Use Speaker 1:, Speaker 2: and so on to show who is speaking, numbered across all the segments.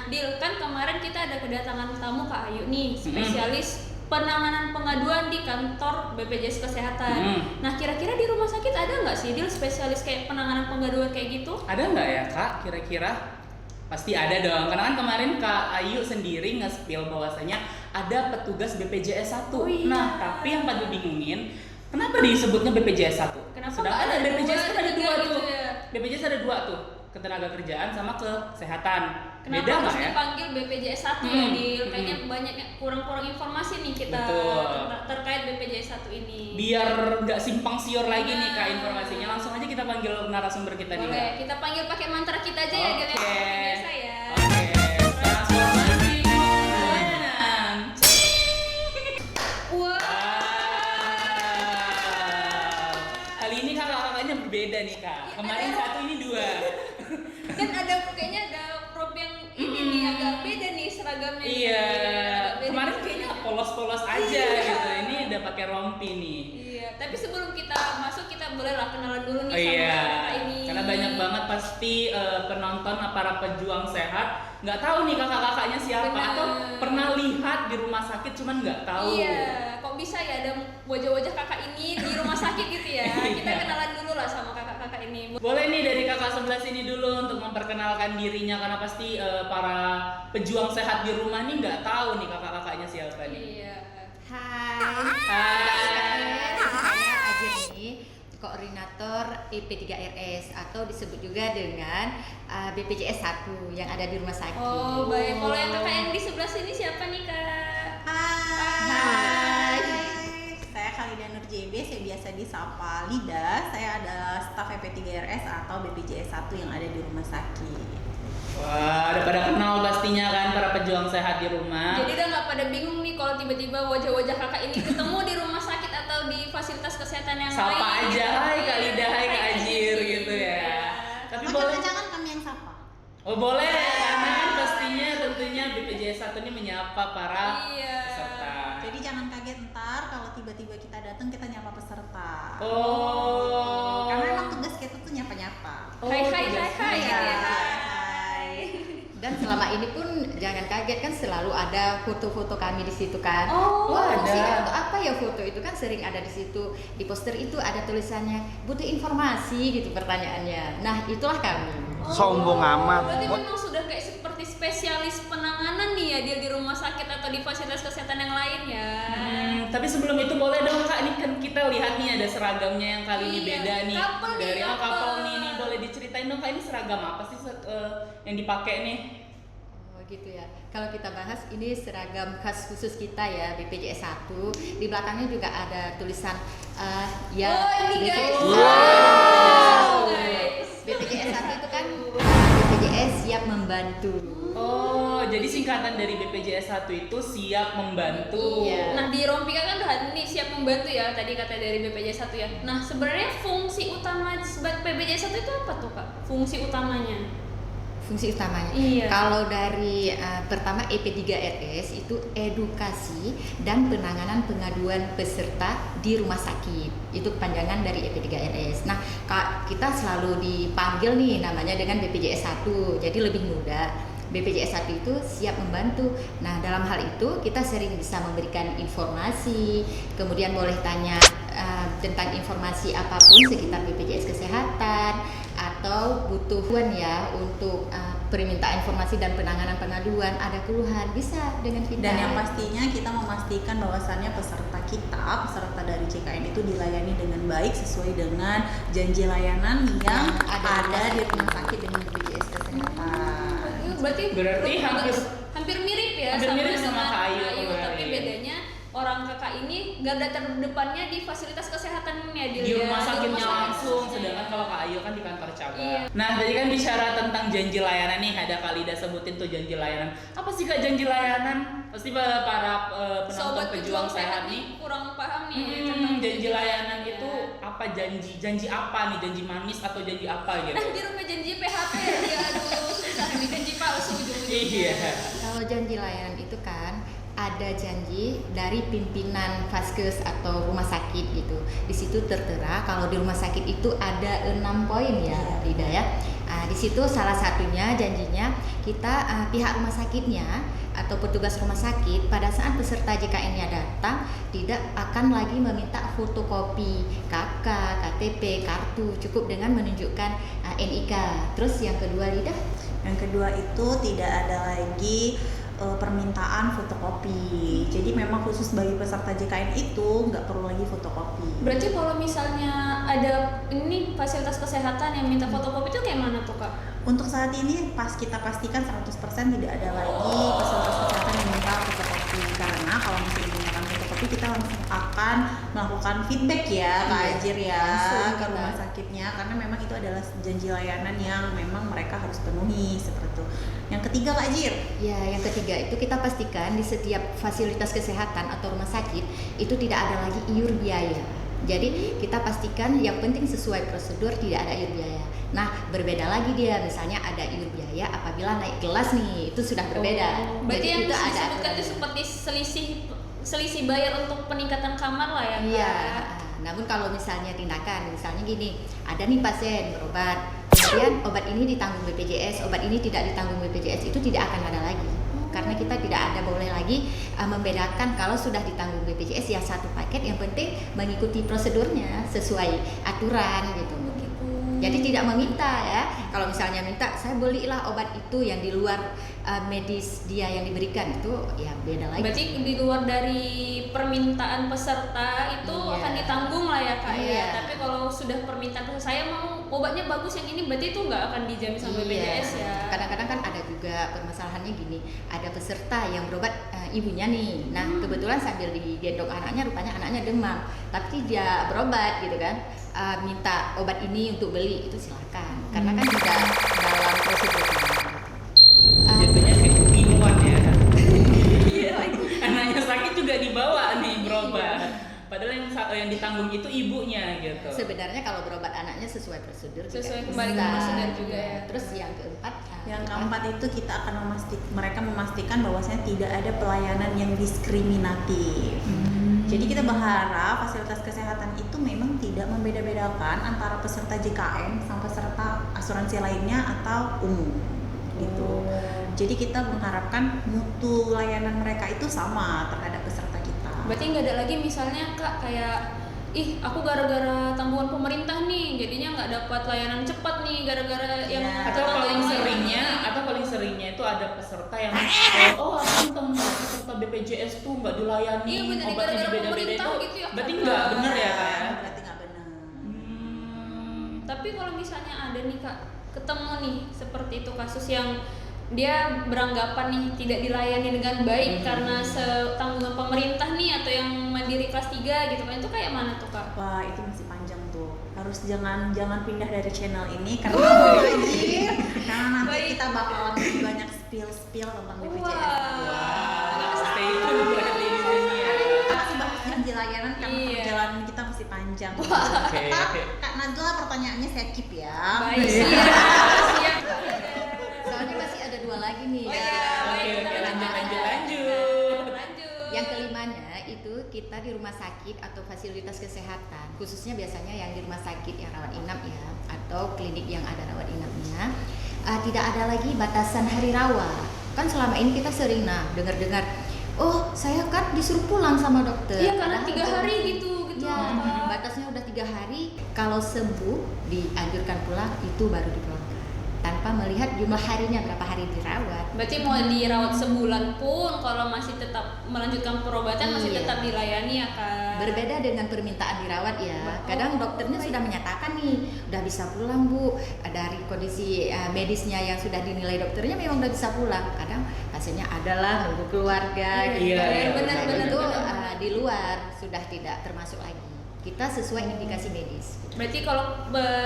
Speaker 1: Nah, Dil, kan kemarin kita ada kedatangan tamu Kak Ayu nih, spesialis penanganan pengaduan di kantor BPJS Kesehatan. Nah, kira-kira di rumah sakit ada nggak sih, Dil, spesialis kayak penanganan pengaduan kayak gitu?
Speaker 2: Ada nggak ya Kak, kira-kira? Pasti ada dong, karena kan kemarin Kak Ayu sendiri nge-spill bahwasanya ada petugas BPJS 1.
Speaker 1: Oh, iya.
Speaker 2: Nah, tapi yang pada bingungin, kenapa disebutnya BPJS 1?
Speaker 1: Kenapa
Speaker 2: Sedangkan
Speaker 1: nggak ada
Speaker 2: BPJS
Speaker 1: dua,
Speaker 2: kan ada
Speaker 1: tiga
Speaker 2: dua
Speaker 1: gitu
Speaker 2: tuh.
Speaker 1: ya?
Speaker 2: BPJS ada dua tuh, ketenaga kerjaan sama kesehatan.
Speaker 1: Kenapa
Speaker 2: Beda
Speaker 1: harus
Speaker 2: nggak ya?
Speaker 1: dipanggil BPJS 1 ya, Dil? Kayaknya banyak kurang-kurang informasi nih kita terkait BPJS 1 ini.
Speaker 2: Biar nggak simpang siur lagi nih Kak informasinya, langsung aja kita panggil narasumber kita nih.
Speaker 1: Boleh, kita panggil pakai mantra kita aja ya, Dil, yang seperti biasa ya.
Speaker 2: Transformasi pelayanan.
Speaker 1: Wah.
Speaker 2: Kali ini kakak-kakaknya berbeda nih Kak. Kemarin satu, ini dua.
Speaker 1: Dan kayaknya ada prop yang ini nih agak beda nih seragamnya.
Speaker 2: Iya.
Speaker 1: Beda
Speaker 2: Kemarin
Speaker 1: nih.
Speaker 2: kayaknya polos-polos aja gitu. Ini udah pakai rompi nih.
Speaker 1: Iya, tapi sebelum kita masuk kita bolehlah kenalan dulu nih sama
Speaker 2: Iya,
Speaker 1: kakak ini.
Speaker 2: karena banyak banget pasti penonton para pejuang sehat nggak tahu nih kakak-kakaknya siapa.
Speaker 1: Bener.
Speaker 2: Atau pernah lihat di rumah sakit cuman nggak tahu.
Speaker 1: Iya, kok bisa ya ada wajah-wajah kakak ini di rumah sakit gitu ya. Kita
Speaker 2: Iya.
Speaker 1: kenalan dulu lah sama kakak-kakak ini.
Speaker 2: Boleh nih dari kakak sebelah sini dulu untuk memperkenalkan dirinya, karena pasti para pejuang sehat di rumah nih nggak tahu nih kakak-kakaknya siapa nih.
Speaker 1: Iya.
Speaker 3: Hai, saya Ajeni, koordinator EP3RS atau disebut juga dengan BPJS 1 yang ada di rumah sakit.
Speaker 1: Oh, baik. Kalau yang kakak yang di sebelah sini siapa nih, Kak?
Speaker 3: Hai.
Speaker 4: Saya Khalida Nur JB, saya biasa disapa Lida. Saya adalah staf EP3RS atau BPJS 1 yang ada di rumah sakit.
Speaker 2: Wah, udah pada kenal pastinya kan para pejuang sehat di rumah.
Speaker 1: Jadi udah nggak pada bingung nih kalau tiba-tiba wajah-wajah kakak ini ketemu di rumah sakit atau di fasilitas kesehatan yang lain.
Speaker 2: Sapa aja,
Speaker 1: gitu.
Speaker 2: hai Kak Lida, hai Kak Ajir
Speaker 1: Ajir.
Speaker 2: gitu ya.
Speaker 1: Iya.
Speaker 2: Tapi
Speaker 4: Apa
Speaker 2: boleh.
Speaker 4: jangan kami yang sapa?
Speaker 2: Oh boleh, karena kan pastinya tentunya BPJS 1 ini menyapa para
Speaker 1: Iya.
Speaker 2: peserta.
Speaker 4: Jadi jangan kaget ntar kalau tiba-tiba kita datang kita nyapa peserta.
Speaker 2: Oh.
Speaker 4: Karena emang tugas kita tuh nyapa-nyapa.
Speaker 2: Oh,
Speaker 1: Hai
Speaker 2: tugas
Speaker 1: hai
Speaker 2: kita.
Speaker 1: gitu ya.
Speaker 4: Hai.
Speaker 3: Dan selama ini pun jangan kaget kan selalu ada foto-foto kami di situ kan.
Speaker 1: Oh,
Speaker 3: Wah,
Speaker 2: ada.
Speaker 3: fungsinya untuk apa ya foto itu kan sering ada di situ. Di poster itu ada tulisannya butuh informasi gitu pertanyaannya. Nah, itulah kami.
Speaker 5: Sombong amat.
Speaker 1: Berarti memang sudah kayak seperti spesialis penanganan nih ya dia di rumah sakit atau di fasilitas kesehatan yang lain ya.
Speaker 2: Tapi sebelum itu boleh dong Kak, ini kan kita lihat nih ada seragamnya yang kali ini
Speaker 1: Iya,
Speaker 2: beda nih.
Speaker 1: couple nih,
Speaker 2: Dari
Speaker 1: couple.
Speaker 2: couple nih, boleh diceritain dong Kak, ini seragam apa sih yang dipakai nih?
Speaker 3: Oh gitu ya. Kalau kita bahas ini seragam khas khusus kita ya BPJS 1. Di belakangnya juga ada tulisan ya
Speaker 1: Oh, ini guys.
Speaker 3: Wow.
Speaker 1: Guys.
Speaker 3: BPJS 1 itu kan BPJS siap membantu.
Speaker 2: Oh, jadi singkatan dari BPJS 1 itu siap membantu.
Speaker 3: Iya.
Speaker 1: Nah, di Rompika kan udah nih siap membantu ya tadi kata dari BPJS 1 ya. Nah, sebenarnya fungsi utama BPJS 1 itu apa tuh, Kak? Fungsi utamanya?
Speaker 3: Fungsi utamanya.
Speaker 1: Iya.
Speaker 3: Kalau dari pertama EP3RS itu edukasi dan penanganan pengaduan peserta di rumah sakit. Itu kepanjangan dari EP3RS. Nah, kita selalu dipanggil nih namanya dengan BPJS 1. Jadi lebih mudah. BPJS 1 itu siap membantu. Nah, dalam hal itu kita sering bisa memberikan informasi, kemudian boleh tanya tentang informasi apapun sekitar BPJS Kesehatan atau butuhan ya untuk permintaan informasi dan penanganan pengaduan, ada keluhan bisa dengan kita.
Speaker 4: Dan yang pastinya kita memastikan bahwasannya peserta dari CKN itu dilayani dengan baik sesuai dengan janji layanan yang ada di rumah sakit dengan BPJS Kesehatan.
Speaker 1: Berarti
Speaker 2: hampir
Speaker 1: mirip ya
Speaker 2: hampir mirip sama Kak Ayu kemarin.
Speaker 1: tapi bedanya orang kakak ini garda terdepannya di fasilitas kesehatan ya
Speaker 2: di rumah sakitnya langsung,
Speaker 1: khususnya.
Speaker 2: sedangkan kalau Kak Ayu kan di kantor cabang.
Speaker 1: Iya.
Speaker 2: Nah, tadi kan bicara tentang janji layanan nih, ada Kak Lida sebutin tuh janji layanan. Apa sih Kak janji layanan? Pasti para penonton
Speaker 1: Sobat
Speaker 2: pejuang sehat nih
Speaker 1: kurang paham nih tentang
Speaker 2: janji layanan itu apa, janji apa nih, janji manis atau janji apa gitu?
Speaker 1: di rumah janji PHP ya, aduh susah nih janji palsu ujung-ujungnya.
Speaker 2: Iya.
Speaker 3: Kalau janji layanan itu kan ada janji dari pimpinan Vaskes atau rumah sakit gitu. Di situ tertera kalau di rumah sakit itu ada 6 poin ya, Lida ya. Di situ salah satunya janjinya kita pihak rumah sakitnya atau petugas rumah sakit pada saat peserta JKN-nya datang tidak akan lagi meminta fotokopi KK, KTP, kartu, cukup dengan menunjukkan NIK. Terus yang kedua, Lidah?
Speaker 4: Yang kedua itu tidak ada lagi permintaan fotokopi. Jadi memang khusus bagi peserta JKN itu nggak perlu lagi fotokopi.
Speaker 1: Berarti kalau misalnya ada ini fasilitas kesehatan yang minta fotokopi itu kayak mana tuh, Kak?
Speaker 4: Untuk saat ini kita pastikan 100% tidak ada lagi fasilitas kesehatan yang minta fotokopi, karena kalau misalnya menggunakan fotokopi kita langsung akan melakukan feedback ya Kak Ajir ya ke rumah sakitnya, karena memang itu adalah janji layanan yang memang mereka harus penuhi seperti itu. Yang ketiga Kak Ajir?
Speaker 3: Ya, yang ketiga itu kita pastikan di setiap fasilitas kesehatan atau rumah sakit itu tidak ada lagi iur biaya. Jadi kita pastikan yang penting sesuai prosedur, tidak ada iur biaya. Nah, berbeda lagi dia, misalnya ada iur biaya apabila naik kelas nih, itu sudah berbeda.
Speaker 1: Berarti
Speaker 3: Jadi
Speaker 1: yang
Speaker 3: itu ada
Speaker 1: disebutkan itu
Speaker 3: aturannya.
Speaker 1: seperti selisih bayar untuk peningkatan kamar lah ya, Kak.
Speaker 3: Iya. Namun kalau misalnya tindakan, misalnya gini, ada nih pasien berobat, kemudian obat ini ditanggung BPJS, obat ini tidak ditanggung BPJS, itu tidak akan ada lagi. Karena kita tidak ada boleh lagi membedakan kalau sudah ditanggung BPJS ya satu paket, yang penting mengikuti prosedurnya sesuai aturan gitu. Jadi tidak meminta ya. Kalau misalnya minta, saya belilah obat itu yang di luar medis dia yang diberikan, itu ya beda lagi.
Speaker 1: Berarti di luar dari permintaan peserta itu
Speaker 3: Iya.
Speaker 1: akan ditanggung lah ya, Kak ya.
Speaker 3: Iya.
Speaker 1: Tapi kalau sudah permintaan saya mau obatnya bagus yang ini, berarti itu nggak akan dijamin sama BPJS ya.
Speaker 3: Kadang-kadang kan ada juga permasalahannya gini, ada peserta yang berobat ibunya nih. Nah, kebetulan sambil digendong anaknya, rupanya anaknya demam, tapi dia berobat gitu kan. Minta obat ini untuk beli, itu silakan. Karena kan tidak dalam prosedurnya.
Speaker 2: Jatuhnya kayak kebingungan ya. Anaknya sakit juga dibawa nih berobat. Padahal yang ditanggung itu ibunya gitu.
Speaker 3: Sebenarnya kalau berobat anaknya sesuai prosedur,
Speaker 1: Sesuai
Speaker 3: juga
Speaker 1: kembali ke
Speaker 3: bisa.
Speaker 1: prosedur juga ya.
Speaker 3: Terus yang keempat,
Speaker 4: Yang keempat itu kita akan mereka memastikan bahwasanya tidak ada pelayanan yang diskriminatif. Jadi kita berharap fasilitas kesehatan itu memang tidak membeda-bedakan antara peserta JKN sama peserta asuransi lainnya atau umum gitu. Jadi kita mengharapkan mutu layanan mereka itu sama terhadap peserta kita.
Speaker 1: Berarti nggak ada lagi misalnya, Kak, kayak aku gara-gara tanggungan pemerintah nih jadinya nggak dapat layanan cepat nih gara-gara yang
Speaker 4: Ya.
Speaker 2: Atau paling
Speaker 1: yang
Speaker 2: seringnya itu ada peserta yang aku tanggung peserta BPJS tuh nggak dilayani,
Speaker 1: Iya, bener,
Speaker 2: obatnya
Speaker 1: gara-gara
Speaker 2: beda-beda
Speaker 1: pemerintah
Speaker 2: itu.
Speaker 1: gitu ya,
Speaker 2: Berarti
Speaker 1: Kak.
Speaker 2: nggak bener ya Kak ya?
Speaker 4: Berarti nggak benar.
Speaker 1: Tapi kalau misalnya ada nih, Kak, ketemu nih seperti itu kasus yang dia beranggapan nih tidak dilayani dengan baik karena tanggungan pemerintah nih atau yang mandiri kelas 3 gitu kan, itu kayak mana tuh, Kak?
Speaker 4: Wah, itu masih panjang tuh. Harus jangan pindah dari channel ini karena nanti
Speaker 1: Baik.
Speaker 4: kita bakalan lebih banyak spill tentang BPJS.
Speaker 2: Wah, stay tune berarti di sini ya.
Speaker 4: Kita masih bahas janji layanan karena
Speaker 1: Iya.
Speaker 4: perjalanan kita masih panjang.
Speaker 2: Oke.
Speaker 4: Kak Najla, pertanyaannya saya keep ya.
Speaker 1: Baik, siap.
Speaker 3: soalnya masih ada dua lagi nih.
Speaker 1: Oh iya, baik.
Speaker 2: Oke, lanjut.
Speaker 1: Lanjut.
Speaker 3: Yang kelimanya itu kita di rumah sakit atau fasilitas kesehatan, khususnya biasanya yang di rumah sakit yang rawat inap ya, atau klinik yang ada rawat inapnya, tidak ada lagi batasan hari rawat. Kan selama ini kita sering dengar-dengar, oh saya kan disuruh pulang sama dokter.
Speaker 1: Iya, karena
Speaker 3: Padahal
Speaker 1: 3 hari gitu.
Speaker 3: Ya,
Speaker 1: Kak.
Speaker 3: batasnya udah 3 hari. Kalau sembuh dianjurkan pulang, itu baru dipulangkan tanpa melihat jumlah harinya berapa hari dirawat.
Speaker 1: Berarti mau dirawat sebulan pun kalau masih tetap melanjutkan perobatan masih
Speaker 3: Iya.
Speaker 1: tetap dilayani ya, Kak.
Speaker 3: Berbeda dengan permintaan dirawat ya.
Speaker 1: Oh,
Speaker 3: Kadang dokternya
Speaker 1: baik.
Speaker 3: sudah menyatakan nih, udah bisa pulang Bu. Dari kondisi medisnya yang sudah dinilai dokternya memang udah bisa pulang. Kadang pasiennya adalah nunggu keluarga gitu.
Speaker 2: Iya,
Speaker 1: benar,
Speaker 3: Nah,
Speaker 1: benar,
Speaker 3: itu
Speaker 1: benar.
Speaker 3: di luar sudah tidak termasuk lagi. Kita sesuai indikasi medis.
Speaker 1: Berarti kalau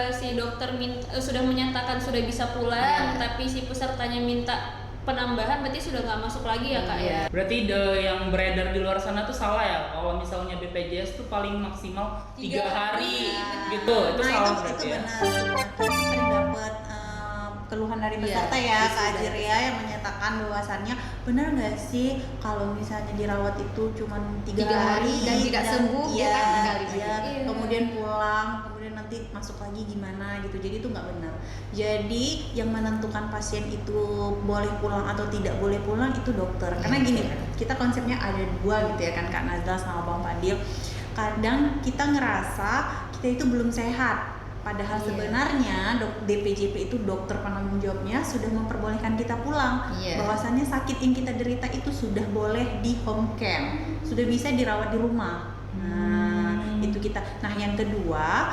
Speaker 1: si dokter sudah menyatakan sudah bisa pulang,
Speaker 3: Iya.
Speaker 1: tapi si pesertanya minta penambahan, berarti sudah nggak masuk lagi ya, Kak
Speaker 3: Iya.
Speaker 1: ya?
Speaker 2: Berarti yang beredar di luar sana tuh salah ya. Kalau misalnya BPJS tuh paling maksimal 3 hari
Speaker 1: Iya.
Speaker 2: gitu. Itu salah
Speaker 4: itu
Speaker 2: berarti ya.
Speaker 4: benar. Kita sering dapat keluhan dari
Speaker 3: Iya,
Speaker 4: peserta ya
Speaker 3: isu
Speaker 4: Kak
Speaker 3: dari
Speaker 4: Ajir ya, yang menyatakan bahwasannya benar nggak sih kalau misalnya dirawat itu cuma 3
Speaker 3: 3 hari dan tidak sembuh,
Speaker 4: iya,
Speaker 3: ya kan, tinggal di
Speaker 4: iya,
Speaker 3: rumah.
Speaker 1: Iya.
Speaker 4: kemudian pulang, kemudian nanti masuk lagi gimana gitu. Jadi itu nggak benar. Jadi yang menentukan pasien itu boleh pulang atau tidak boleh pulang itu dokter. Karena gini, kita konsepnya ada 2 gitu ya kan Kak Nazla sama Bang Fadil. Kadang kita ngerasa kita itu belum sehat. Padahal
Speaker 3: Iya.
Speaker 4: sebenarnya DPJP itu dokter penanggung jawabnya sudah memperbolehkan kita pulang.
Speaker 3: Iya.
Speaker 4: Bahwasannya sakit yang kita derita itu sudah boleh di home care, sudah bisa dirawat di rumah. Nah, itu kita. Nah, yang kedua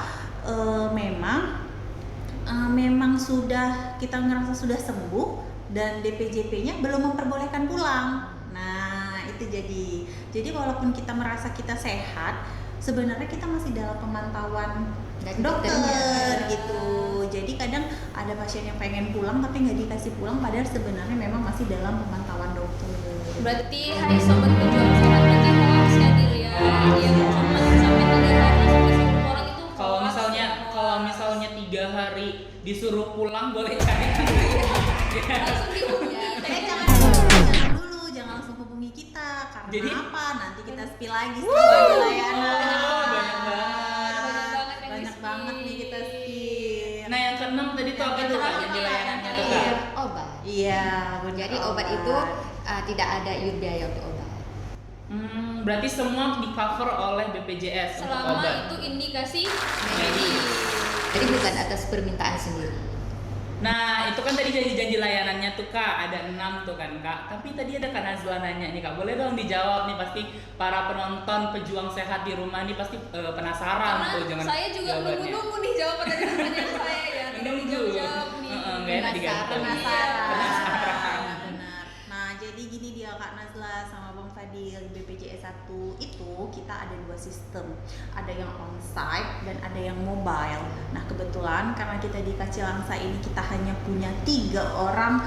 Speaker 4: memang sudah kita ngerasa sudah sembuh dan DPJP-nya belum memperbolehkan pulang. Nah, itu jadi walaupun kita merasa kita sehat, sebenarnya kita masih dalam pemantauan
Speaker 3: Dan
Speaker 4: dokter
Speaker 3: dokternya.
Speaker 4: gitu. Jadi kadang ada pasien yang pengen pulang tapi nggak dikasih pulang padahal sebenarnya memang masih dalam pemantauan dokter.
Speaker 1: Berarti hai sobat pejuang sehat, berarti hoax ya Dil ya. Yang cuma sampai 3 hari sampai suruh pulang itu
Speaker 2: Kalau
Speaker 1: hoax,
Speaker 2: misalnya 3 hari disuruh pulang boleh cari.
Speaker 1: langsung dihubungi.
Speaker 4: Jangan langsung hubungi kita karena
Speaker 2: Jadi?
Speaker 4: apa? Nanti kita spill lagi sebagai layanan.
Speaker 2: Banyak banget.
Speaker 4: Banyak banget nih kita spill.
Speaker 2: Nah, yang keenam tadi tuh apa tuh Kak? Yang di layanannya tuh Kak?
Speaker 3: Obat.
Speaker 4: Iya, benar,
Speaker 3: Jadi obat itu tidak ada iur biaya untuk obat.
Speaker 2: Berarti semua di cover oleh BPJS untuk
Speaker 1: Selama
Speaker 2: obat.
Speaker 1: itu indikasi
Speaker 2: Medis.
Speaker 3: Jadi bukan atas permintaan sendiri.
Speaker 2: Nah, itu kan tadi janji-janji layanannya tuh Kak, ada 6 tuh kan Kak. Tapi tadi ada Kak Nazla nanya nih Kak, boleh dong dijawab nih, pasti para penonton pejuang sehat di rumah nih pasti penasaran tuh.
Speaker 1: karena saya juga
Speaker 2: jawabannya.
Speaker 1: nunggu-nunggu nih jawaban dari pertanyaan saya ya. Tidak
Speaker 2: Nunggu.
Speaker 1: dijawab nih.
Speaker 2: Nggak enak digantung.
Speaker 4: Penasaran. Benar. Nah, jadi gini dia Kak Nazla sama Bang Fadil, di BPJS 1 itu kita ada 2 sistem. Ada yang onsite dan ada yang mobile. Nah, kebetulan karena kita di Kacilangsa ini kita hanya punya 3 orang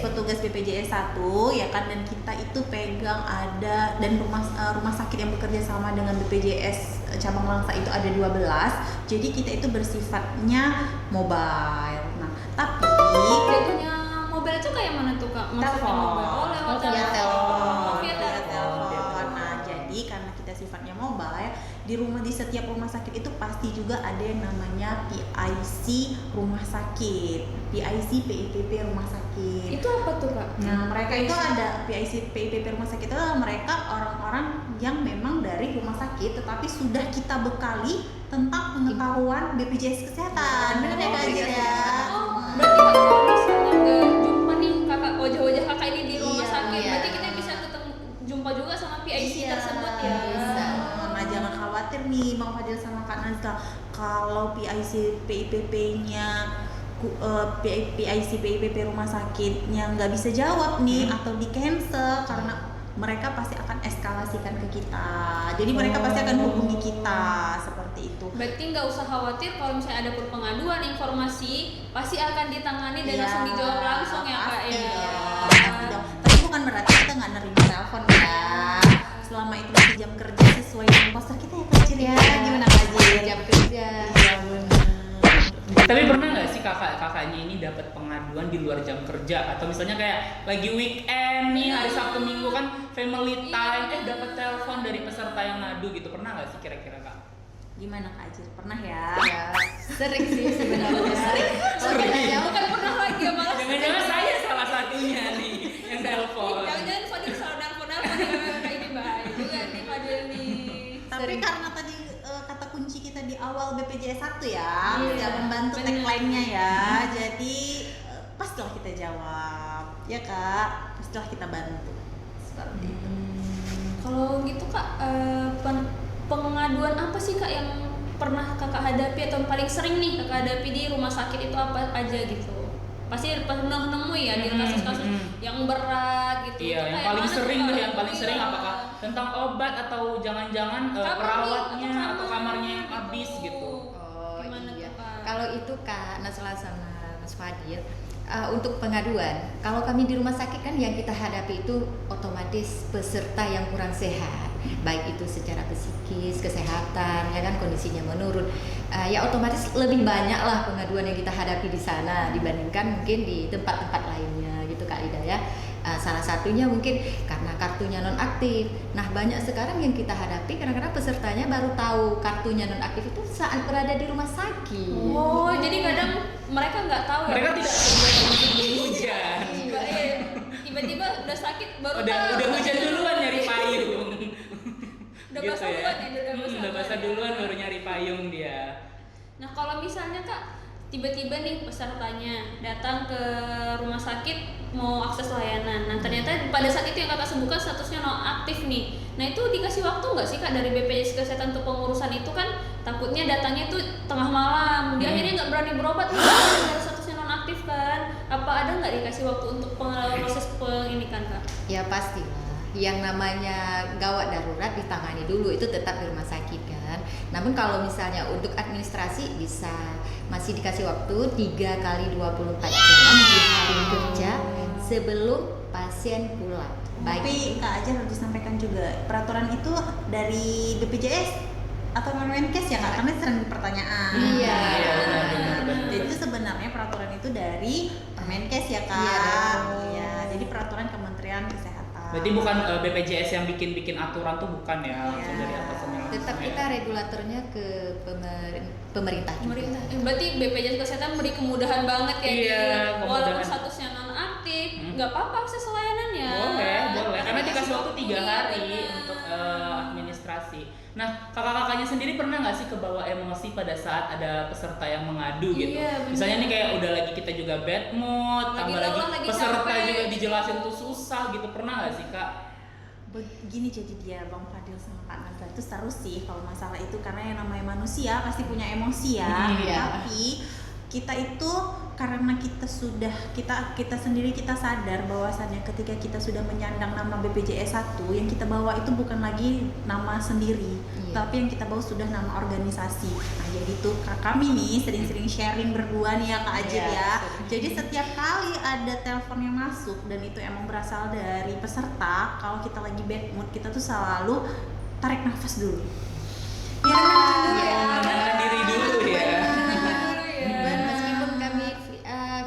Speaker 4: petugas BPJS 1 ya kan, dan kita itu pegang ada dan rumah sakit yang bekerja sama dengan BPJS cabang Langsa itu ada 12. Jadi kita itu bersifatnya mobile. Nah, tapi
Speaker 1: Jadinya mobil itu kayak mana tuh Kak? Maksudnya
Speaker 4: Telepon.
Speaker 1: mobil? Oh, lewat
Speaker 3: via
Speaker 1: telepon.
Speaker 3: telepon.
Speaker 1: Oh, via
Speaker 4: Via
Speaker 1: telepon.
Speaker 4: telepon. Nah, jadi karena kita sifatnya mobile, di setiap rumah sakit itu pasti juga ada yang namanya PIC rumah sakit, PIC PIPP rumah sakit.
Speaker 1: Itu apa tuh Kak?
Speaker 4: Nah, mereka itu ada PIC PIPP rumah sakit itu adalah mereka orang-orang yang memang dari rumah sakit tetapi sudah kita bekali tentang pengetahuan BPJS kesehatan. Benar ya Kak Ajir ya?
Speaker 1: Oh, berarti kalau misalnya nggak jumpa nih kakak wajah-wajah kakak ini di rumah
Speaker 4: Iya,
Speaker 1: sakit,
Speaker 3: iya.
Speaker 1: berarti kita bisa ketemu jumpa juga sama PIC
Speaker 4: Iya,
Speaker 1: tersebut ya.
Speaker 3: bisa.
Speaker 4: Nah, jangan khawatir nih Bang Fadil sama Kak Nazla, kalau PIC PIPP-nya PIC PIPP rumah sakitnya nggak bisa jawab nih atau di cancel karena mereka pasti akan eskalasikan ke kita. Jadi mereka pasti akan hubungi kita seperti itu.
Speaker 1: Berarti nggak usah khawatir kalau misalnya ada pengaduan informasi pasti akan ditangani dan
Speaker 4: Iya,
Speaker 1: langsung dijawab langsung ya Kak
Speaker 4: pasti
Speaker 1: ya.
Speaker 4: dong, pasti dong. Tapi bukan berarti kita nggak nerima telepon ya. Selama itu masih jam kerja sesuai dengan poster kita ya Kak Ajir ya. Gimana Kak Ajir?
Speaker 3: Jam kerja.
Speaker 4: Iya benar.
Speaker 2: Tapi pernah nggak sih kakaknya ini dapat pengaduan di luar jam kerja, atau misalnya kayak lagi weekend nih hari Sabtu Minggu kan family time, dapat telepon dari peserta yang ngadu gitu, pernah nggak sih kira-kira Kak?
Speaker 4: Gimana Kak Ajir? Pernah ya?
Speaker 3: Ya, sering sih sebenarnya. Kalau kita
Speaker 2: Sering.
Speaker 3: jawab
Speaker 1: Bukan pernah lagi ya malah.
Speaker 2: Jangan-jangan saya salah satunya nih yang telepon.
Speaker 1: Jangan-jangan Fadil salah nelpon ya kayak ini bahaya juga nih Fadil nih.
Speaker 4: Tapi
Speaker 3: Sering.
Speaker 4: karena tadi kata kunci kita di awal BPJS 1 ya,
Speaker 1: Iya,
Speaker 4: tidak membantu
Speaker 1: benar.
Speaker 4: tagline-nya ya. Jadi pastilah kita jawab, ya Kak. Pastilah kita bantu. Seperti itu.
Speaker 1: Kalau gitu Kak, pengaduan apa sih Kak yang pernah Kakak hadapi atau yang paling sering nih Kakak hadapi di rumah sakit itu apa aja gitu? Pasti pernah nemu ya di kasus-kasus yang berat gitu.
Speaker 2: Iya,
Speaker 1: Itu
Speaker 2: yang
Speaker 1: kayak
Speaker 2: paling
Speaker 1: mana
Speaker 2: sering
Speaker 1: tuh,
Speaker 2: tuh,
Speaker 1: Kak?
Speaker 2: yang paling sering
Speaker 1: Iya.
Speaker 2: apakah tentang obat atau jangan-jangan
Speaker 1: Kamar
Speaker 2: perawatnya
Speaker 1: nih,
Speaker 2: atau kamarnya yang habis gitu.
Speaker 3: Oh
Speaker 1: Gimana
Speaker 3: iya.
Speaker 1: tuh, Kak?
Speaker 3: Kalau itu Kak Nasla sama Mas Fadil, untuk pengaduan, kalau kami di rumah sakit kan yang kita hadapi itu otomatis peserta yang kurang sehat. baik itu secara psikis, kesehatan, ya kan kondisinya menurun, ya otomatis lebih banyak lah pengaduan yang kita hadapi di sana dibandingkan mungkin di tempat-tempat lainnya gitu Kak Ida ya. Salah satunya mungkin karena kartunya nonaktif. Nah banyak sekarang yang kita hadapi kadang-kadang pesertanya baru tahu kartunya nonaktif itu saat berada di rumah sakit.
Speaker 1: Oh, jadi kadang mereka nggak tahu
Speaker 2: Mereka
Speaker 1: ya.
Speaker 2: tidak sebelum hujan.
Speaker 1: Tiba-tiba udah sakit baru
Speaker 2: Udah
Speaker 1: tahu.
Speaker 2: hujan duluan nyari payung.
Speaker 1: Udah
Speaker 2: Gitu
Speaker 1: basah
Speaker 2: ya.
Speaker 1: duluan ya,
Speaker 2: Udah basah duluan baru nyari payung dia.
Speaker 1: Nah kalau misalnya Kak, tiba-tiba nih pesertanya datang ke rumah sakit mau akses layanan. Nah ternyata pada saat itu yang Kakak sembuhkan statusnya nonaktif nih. Nah itu dikasih waktu nggak sih Kak dari BPJS Kesehatan untuk pengurusan itu kan takutnya datangnya itu tengah malam. Dia akhirnya nggak berani berobat nih karena statusnya nonaktif kan. Apa ada nggak dikasih waktu untuk proses ini kan Kak?
Speaker 3: Ya pastilah. Yang namanya gawat darurat ditangani dulu itu tetap di rumah sakit kan. Namun kalau misalnya untuk administrasi bisa masih dikasih waktu 3 kali 24 jam di hari kerja sebelum pasien pulang.
Speaker 4: Tapi Kak Aja harus disampaikan juga peraturan itu dari BPJS atau Kemenkes ya Kak, karena sering pertanyaan.
Speaker 3: Iya.
Speaker 2: Iya, benar.
Speaker 4: Jadi itu sebenarnya peraturan itu dari Kemenkes ya Kak.
Speaker 3: Iya,
Speaker 4: Iya, jadi peraturan Kementerian Kesehatan.
Speaker 2: Berarti bukan BPJS yang bikin aturan tuh bukan ya, langsung
Speaker 4: Iya.
Speaker 2: dari atasannya langsung.
Speaker 3: Tetap
Speaker 2: ya.
Speaker 3: kita regulatornya ke pemerintah juga.
Speaker 1: Pemerintah. Berarti BPJS Kesehatan beri kemudahan banget ya.
Speaker 2: Iya,
Speaker 1: dia. Walaupun
Speaker 2: kemudahan.
Speaker 1: statusnya nonaktif, nggak apa-apa akses layanannya.
Speaker 2: Boleh. Karena dikasih waktu 3
Speaker 1: Iya,
Speaker 2: hari
Speaker 1: benar.
Speaker 2: untuk administrasi. Nah, kakak-kakaknya sendiri pernah nggak sih kebawa emosi pada saat ada peserta yang mengadu gitu?
Speaker 1: Iya, benar.
Speaker 2: Misalnya nih kayak udah lagi kita juga bad mood,
Speaker 1: Lagi
Speaker 2: tambah
Speaker 1: lelah,
Speaker 2: lagi
Speaker 1: lagi
Speaker 2: peserta
Speaker 1: capek.
Speaker 2: juga dijelasin tuh susah gitu. Pernah nggak sih kak?
Speaker 4: Begini jadi dia Bang Fadil sama Kak Nazar itu seru sih kalau masalah itu, karena yang namanya manusia pasti punya emosi ya.
Speaker 3: Iya.
Speaker 4: Tapi kita itu karena kita sendiri kita sadar bahwasannya ketika kita sudah menyandang nama BPJS 1 yang kita bawa itu bukan lagi nama sendiri,
Speaker 3: Iya.
Speaker 4: tapi yang kita bawa sudah nama organisasi. Nah jadi tuh kami nih sering-sering sharing berdua nih ya Kak Ajit
Speaker 3: Iya,
Speaker 4: ya.
Speaker 3: sering.
Speaker 4: Jadi setiap kali ada telepon yang masuk dan itu emang berasal dari peserta, kalau kita lagi bad mood kita tuh selalu tarik nafas dulu.
Speaker 3: Iya.
Speaker 2: Menenangkan diri dulu ya.
Speaker 3: Dan meskipun kami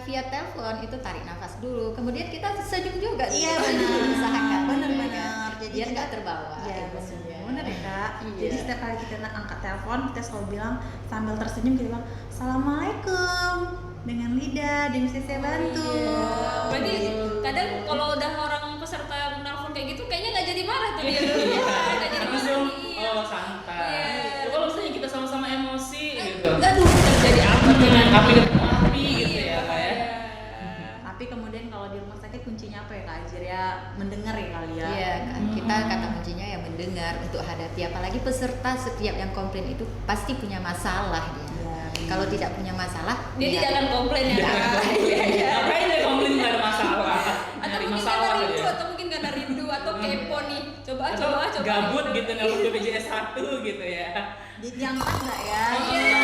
Speaker 3: via telepon itu tarik nafas dulu, kemudian kita senyum juga.
Speaker 4: Iya,
Speaker 3: gitu.
Speaker 4: benar.
Speaker 3: Usahakan
Speaker 4: Benar.
Speaker 3: Jadi
Speaker 4: Jadi
Speaker 3: biar
Speaker 4: kita-
Speaker 3: nggak terbawa.
Speaker 4: Iya
Speaker 3: emosinya.
Speaker 4: benar ya Kak.
Speaker 3: Iya.
Speaker 4: Jadi setiap kali kita angkat telepon kita selalu bilang sambil tersenyum kita bilang Assalamualaikum dengan lidah dan bisa saya bantu.
Speaker 1: Iya. Berarti kadang kalau udah orang peserta menelpon kayak gitu kayaknya nggak jadi marah tuh dia. Iya, nggak jadi marah.
Speaker 2: Langsung,
Speaker 1: Iya.
Speaker 2: oh santai.
Speaker 1: Iya.
Speaker 2: Kalau misalnya kita sama-sama emosi gitu.
Speaker 1: Aduh, terjadi apa dengan
Speaker 2: Api ketemu api gitu ya kak ya.
Speaker 4: Tapi kemudian kalau di rumah sakit kuncinya apa ya Kak Ajir ya? Mendengar ya kali ya.
Speaker 3: Iya, kan kita kata kuncinya ya mendengar untuk hadapi, apalagi peserta setiap yang komplain itu pasti punya masalah dia.
Speaker 4: Iya.
Speaker 3: Kalau tidak punya masalah,
Speaker 1: Dia tidak akan komplain ya. Kak. Iya, iya.
Speaker 2: Ngapain dia komplain nggak ada masalah?
Speaker 1: Atau
Speaker 2: Nyari
Speaker 1: mungkin
Speaker 2: masalah
Speaker 1: karena
Speaker 2: aja.
Speaker 1: rindu, atau mungkin karena rindu atau kepo nih. Coba.
Speaker 2: Atau gabut gitu nelfon BPJS 1 gitu ya.
Speaker 4: Diangkat nggak ya?
Speaker 1: Iya.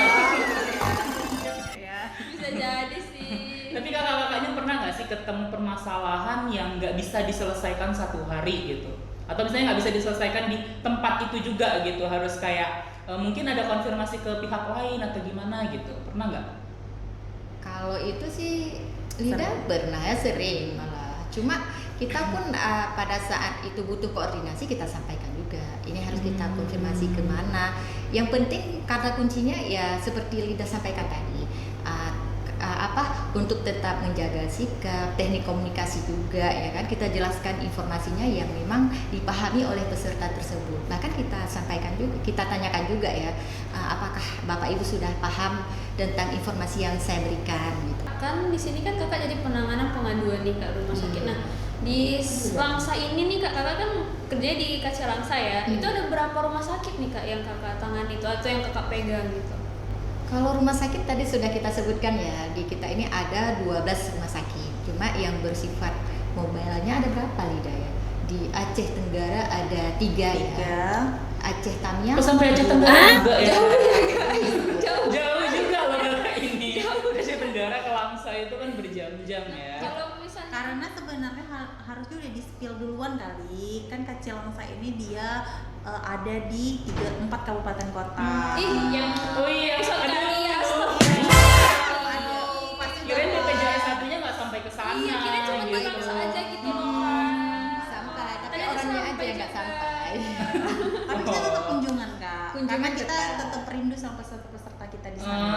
Speaker 4: Ya.
Speaker 1: Bisa jadi sih.
Speaker 2: Tapi kakak-kakaknya pernah nggak sih ketemu permasalahan yang nggak bisa diselesaikan satu hari gitu? Atau misalnya nggak bisa diselesaikan di tempat itu juga gitu, harus kayak mungkin ada konfirmasi ke pihak lain atau gimana gitu, pernah nggak?
Speaker 3: kalau itu sih Lida pernah ya, sering malah. Cuma kita pun pada saat itu butuh koordinasi kita sampaikan juga. Ini harus kita konfirmasi kemana. Yang penting kata kuncinya ya seperti Lida sampaikan tadi. Untuk tetap menjaga sikap, teknik komunikasi juga ya kan, kita jelaskan informasinya yang memang dipahami oleh peserta tersebut. Bahkan kita sampaikan juga, kita tanyakan juga ya, apakah Bapak Ibu sudah paham tentang informasi yang saya berikan gitu.
Speaker 1: Kan di sini kan kakak jadi penanganan pengaduan nih kak rumah sakit. Nah di Langsa ini nih kak, kakak kan kerja di Kaca Langsa ya. Itu ada berapa rumah sakit nih kak yang kakak tangani itu atau yang kakak pegang gitu?
Speaker 3: Kalau rumah sakit tadi sudah kita sebutkan ya, di kita ini ada 12 rumah sakit. Cuma yang bersifat mobile-nya ada berapa Lida ya? Di Aceh Tenggara ada 3 ya. Aceh Tamiang.
Speaker 2: Oh, sampai Aceh Tenggara juga ya?
Speaker 1: Jauh.
Speaker 2: Jauh juga loh kakak ini. Aceh Tenggara ke Langsa itu kan berjam-jam ya.
Speaker 1: Kalau misalnya
Speaker 4: Karena sebenarnya harusnya udah di spill duluan kali. Kan Kak Cilangsa ini dia ada di 4 kabupaten kota.
Speaker 1: yang
Speaker 2: Oh iya,
Speaker 1: episode
Speaker 2: aduh.
Speaker 1: kali ya.
Speaker 4: Aduh, pasti
Speaker 2: Kirain
Speaker 4: banget.
Speaker 2: BPJS satunya nggak sampai ke sana.
Speaker 1: Iya, kira cuma
Speaker 2: gitu.
Speaker 1: bangsa aja gitu loh kan.
Speaker 3: Sampai, tapi
Speaker 1: Tadi
Speaker 3: orangnya aja
Speaker 1: sampai
Speaker 3: yang nggak
Speaker 1: juga.
Speaker 3: sampai.
Speaker 4: Tapi kita tetap kunjungan Kak.
Speaker 3: Kunjungan
Speaker 4: Karena kita
Speaker 3: tetap.
Speaker 4: tetap rindu sama peserta-peserta kita di sana.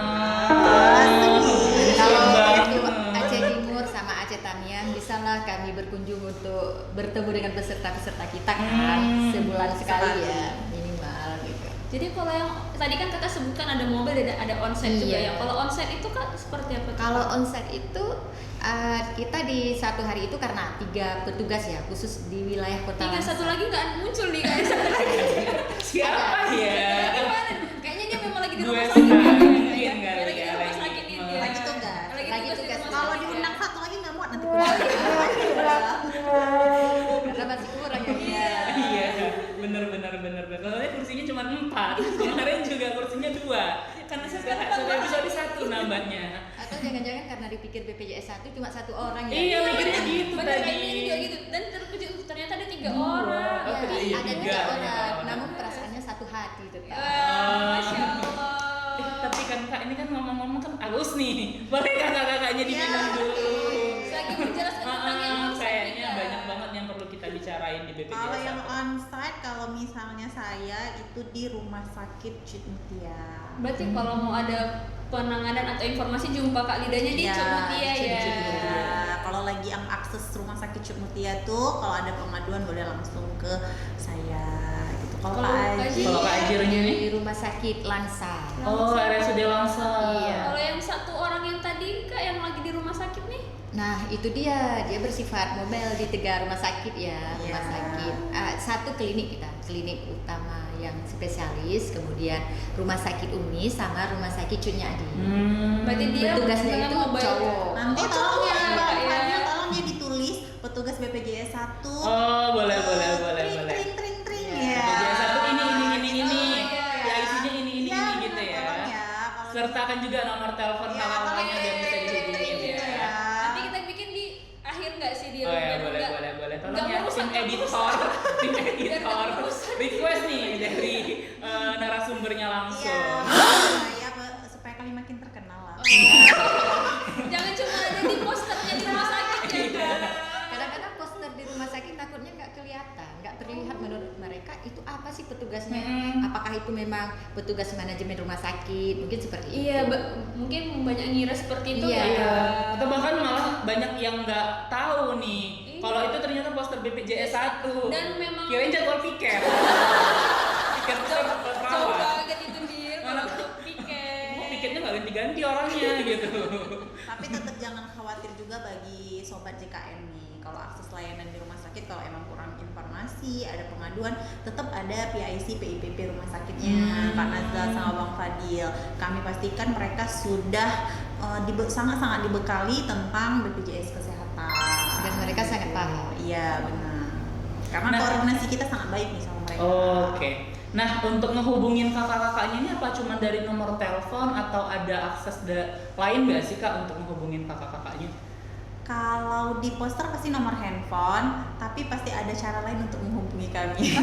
Speaker 3: Kalau
Speaker 2: Banget.
Speaker 3: untuk Aceh Timur sama Aceh Tamiang, bisalah kami berkunjung untuk bertemu dengan peserta-peserta kita kan, sebulan sekali ya minimal gitu.
Speaker 1: Jadi kalau yang tadi kan kakak sebutkan ada mobile dan ada onsite juga
Speaker 3: Iya.
Speaker 1: ya. Kalau onsite itu kak seperti apa? tuh?
Speaker 3: Kalau onsite itu kita di satu hari itu karena 3 petugas ya, khusus di wilayah kota.
Speaker 1: Tiga
Speaker 3: Langsa.
Speaker 1: satu lagi nggak muncul nih guys.
Speaker 2: Siapa ya?
Speaker 1: Gimana? Kayaknya dia memang lagi di
Speaker 2: Gue
Speaker 1: rumah
Speaker 2: sih
Speaker 1: sakit.
Speaker 2: mungkin
Speaker 1: Dia
Speaker 2: kali
Speaker 1: lagi di
Speaker 2: ya,
Speaker 1: rumah
Speaker 2: lagi.
Speaker 1: sakit ini dia.
Speaker 4: Lagi tugas.
Speaker 1: Lagi
Speaker 3: Lagi
Speaker 1: tugas di
Speaker 3: tugas.
Speaker 1: rumah
Speaker 4: Kalau
Speaker 1: sakit.
Speaker 4: diundang satu lagi nggak muat nanti
Speaker 3: Karena masih kurang ya.
Speaker 2: Iya, bener. Soalnya kursinya cuma 4. Kemarin juga kursinya 2. Karena satu episode 1 nambahnya.
Speaker 3: Atau jangan-jangan karena dipikir BPJS 1 cuma 1 orang ya.
Speaker 2: Iya, mikirnya gitu
Speaker 1: Bener
Speaker 2: tadi.
Speaker 1: kayaknya ini juga gitu. Dan terkejut ternyata ada 3
Speaker 2: Dua.
Speaker 1: orang.
Speaker 2: Oh,
Speaker 3: Ya,
Speaker 2: iya,
Speaker 3: ada 3
Speaker 2: tiga.
Speaker 3: orang, namun perasaannya satu hati tetap.
Speaker 1: Masya Allah.
Speaker 2: Tapi kan Kak, ini kan ngomong-ngomong kan Agus nih. Boleh kakak-kakaknya diminum dulu.
Speaker 1: Lagi menjelaskan tentang yang onsite
Speaker 2: Kayaknya
Speaker 1: kita.
Speaker 2: banyak banget yang perlu kita bicarain di BPJS.
Speaker 4: Kalau yang onsite, kalau misalnya saya itu di Rumah Sakit Cud Mutia.
Speaker 1: Berarti kalau mau ada penanganan atau informasi jumpa Kak Lidanya di Cud Mutia ya.
Speaker 2: Cud Mutia.
Speaker 4: Kalau lagi yang akses Rumah Sakit Cud Mutia tuh, kalau ada pengaduan boleh langsung ke saya gitu. Kalau
Speaker 1: Kalau
Speaker 4: Kak
Speaker 1: Kak
Speaker 4: Aji,
Speaker 2: Kalau Kak Ajirnya nih?
Speaker 3: Di rumah sakit Langsa.
Speaker 2: Oh, RSUD Langsa.
Speaker 3: Iya.
Speaker 1: Kalau yang satu orang yang tadi Kak yang lagi di rumah sakit nih.
Speaker 3: Nah itu dia bersifat mobile di 3 rumah sakit ya,
Speaker 4: Iya.
Speaker 3: rumah sakit. Satu klinik kita, klinik utama yang spesialis, kemudian rumah sakit Umi sama rumah sakit Cunyadi.
Speaker 1: Berarti dia
Speaker 3: Petugasnya
Speaker 1: dengan
Speaker 3: itu
Speaker 1: mobile.
Speaker 3: cowok.
Speaker 4: nanti
Speaker 1: Oh,
Speaker 4: tolong
Speaker 1: cowok
Speaker 4: ya,
Speaker 1: ya,
Speaker 4: Mbak
Speaker 1: Kak, ya.
Speaker 4: Fadil, tolong ya ditulis petugas BPJS 1.
Speaker 2: Oh, boleh.
Speaker 4: Tring
Speaker 3: Iya.
Speaker 4: ya.
Speaker 2: BPJS 1 ini.
Speaker 1: Oh, iya.
Speaker 2: Ya isinya ini
Speaker 4: Ya,
Speaker 2: gitu ya.
Speaker 4: tolong ya. Kalau
Speaker 2: Sertakan juga nomor telepon
Speaker 4: Iya,
Speaker 2: kakak-kakaknya biar bisa dihubungin
Speaker 4: gitu
Speaker 2: ya.
Speaker 4: ya.
Speaker 1: Nanti kita bikin di akhir nggak sih dia?
Speaker 2: Oh ya,
Speaker 1: biar
Speaker 2: boleh.
Speaker 1: nggak-
Speaker 2: Tolong
Speaker 1: nggak
Speaker 2: ya,
Speaker 1: merusak,
Speaker 2: tim
Speaker 1: nggak
Speaker 2: editor, tim
Speaker 1: Biar nggak
Speaker 2: editor.
Speaker 1: merusak.
Speaker 2: Request nih dari narasumbernya langsung.
Speaker 4: ya supaya kalian makin terkenal lah.
Speaker 1: Jangan cuma ada di posternya di rumah sakit ya Kak.
Speaker 3: Kadang-kadang poster di rumah sakit takutnya nggak kelihatan, nggak terlihat menurut mereka itu apa sih petugasnya? Apakah itu memang petugas manajemen rumah sakit? Mungkin seperti itu.
Speaker 1: Iya, mungkin banyak ngira seperti itu
Speaker 3: Iya.
Speaker 1: Kak, ya.
Speaker 2: Atau bahkan malah banyak yang nggak tahu nih.
Speaker 1: Iya.
Speaker 2: Kalau itu ternyata poster BPJS 1.
Speaker 1: Dan memang
Speaker 2: Kirain jadwal piket. Piket
Speaker 1: coba
Speaker 2: perawat.
Speaker 1: ganti tundir
Speaker 2: Mana-
Speaker 1: kalau untuk piket.
Speaker 2: Kok piketnya nggak ganti-ganti orangnya gitu.
Speaker 4: Tapi tetap jangan khawatir juga bagi sobat JKN nih. Kalau akses layanan di rumah sakit, kalau emang kurang informasi, ada pengaduan, tetap ada PIC PIPP rumah sakitnya, Kak Nazla sama Bang Fadil. Kami pastikan mereka sudah sangat-sangat dibekali tentang BPJS kesehatan.
Speaker 3: Dan mereka sangat paham.
Speaker 4: Iya benar. Karena
Speaker 2: Nah.
Speaker 4: koordinasi kita sangat baik nih sama mereka.
Speaker 2: Oke. Nah, untuk ngehubungin kakak-kakaknya ini apa cuma dari nomor telepon atau ada akses lain nggak sih Kak untuk ngehubungin kakak-kakaknya?
Speaker 4: Kalau di poster pasti nomor handphone, tapi pasti ada cara lain untuk menghubungi kami.